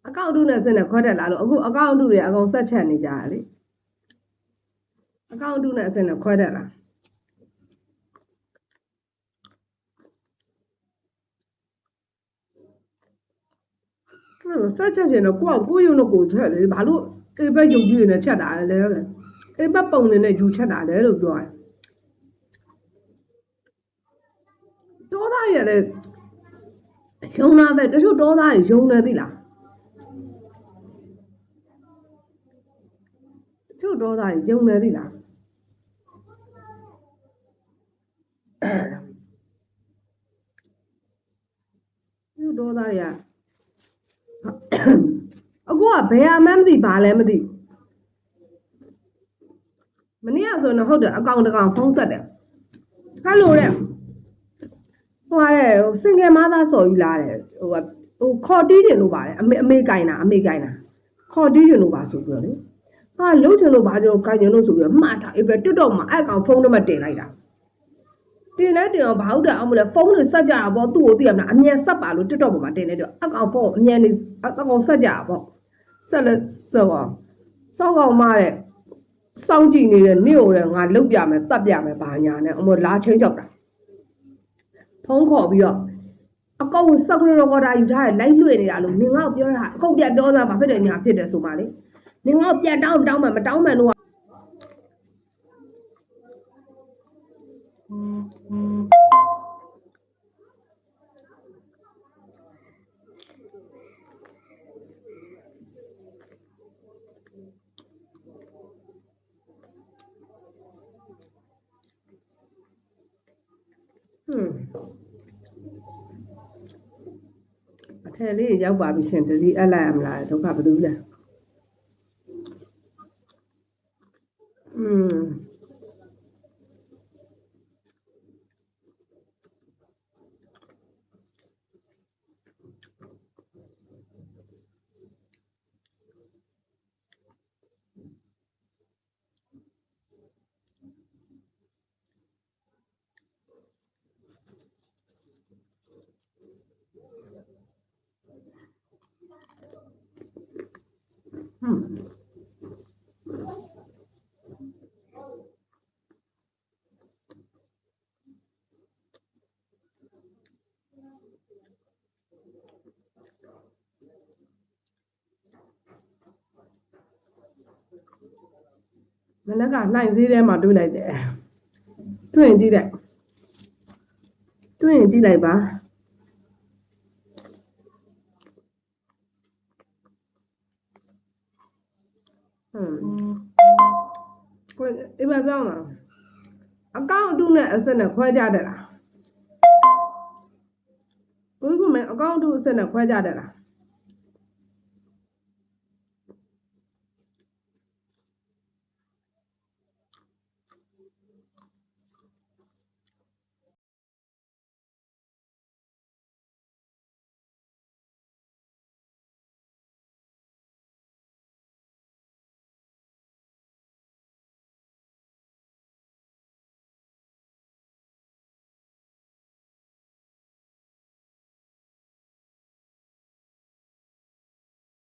အကောင့်တုနဲ့စနဲ့ခွဲတက်လာလို့အခုအကောင့်တုတွေအကုန်ဆက်ချက်နေကြတာလေအကောင့်တုနဲ့စနဲ့ခွဲတက်လာဆက်ချက်ချင်တော့ကိုရုံတော့ကိုချက်လေဘာလို့အေးဘက်ယုံကြည်နေချက်တာလဲအေးဘက်ပုံနေနဲ့ယူချက်တာလဲလို့ပြောတယ်တောသားရလေရုံနာပဲတချို့တောသားရုံနေသိလားတချို့တောသားရုံနေသိလားတချို့တောသားရအခုကဘယ်အမှန်းမသိဘာလဲမသိမနေ့ကဆိုတော့ဟုတ်တယ်အကောင်တကောင်ဖုံးဆက်တယ်ခါလို့တဲ့ဟိုရဲစင်ကယ်မသားစော်ယူလာတယ်ဟိုခေါ်တီးတယ်လို့ပါတယ်အမေကိုင်တာခေါ်တီးတယ်လို့ပါဆိုပြီးတော့လေဟာလုံးချင်လို့ဘာကြောကိုင်ချင်လို့ဆိုပြီးတော့မှတ်တာအဲ့ပဲတွတ်တော့မှအဲ့ကောင်ဖုံးတော့မှတင်လိုက်တာတင်လိုက်တင်အောင်ဘာဟုတ်တယ်အောင်မလဲဖုံးတွေဆက်ကြတာပေါ့သူ့ကိုသိရမလားအမြန်ဆက်ပါလို့တွတ်တော့မှတင်လိုက်တော့အကောင်ဖုံးအမြန်နေအကောင်ဆက်ကြတာပေါ့ဆက်လက်စောကောင်မတဲ့စောင့်ကြည့်နေတဲ့နေ့ကိုလည်းငါလုတ်ပြမယ်တတ်ပြမယ်ဘာညာနဲ့အမလာချင်းကြောက်တာဖုံးခေါ်ပြီးတော့အကောင်ကိုစက်ကတော့တာယူထားတယ်လိုက်လွှဲနေတာလို့နင်ငါ့ကိုပြောတာအကောင်ပြတ်ပြောတာဘာဖြစ်တယ်ညာဖြစ်တယ်ဆိုမှလေနင်ငါ့ကိုပြန်တောင်းမှမတောင်းမှန်တော့အထယ်လေးရောက်ပါပြီရှင်တတိအပ်လိုက်ရမလားဒုက္ခဘယ်လိုလဲမနေ့ကနိုင်သေးထဲမှာတွေးလိုက်တယ်တွင်ကြည့်လိုက်ပါကိုဒီမှာပြောင်းလာအကောင့်အတုနဲ့အဆက်နဲ့ခွဲကြတယ်လားဘုရားကမအကောင့်အတုအဆက်နဲ့ခွဲကြတယ်လား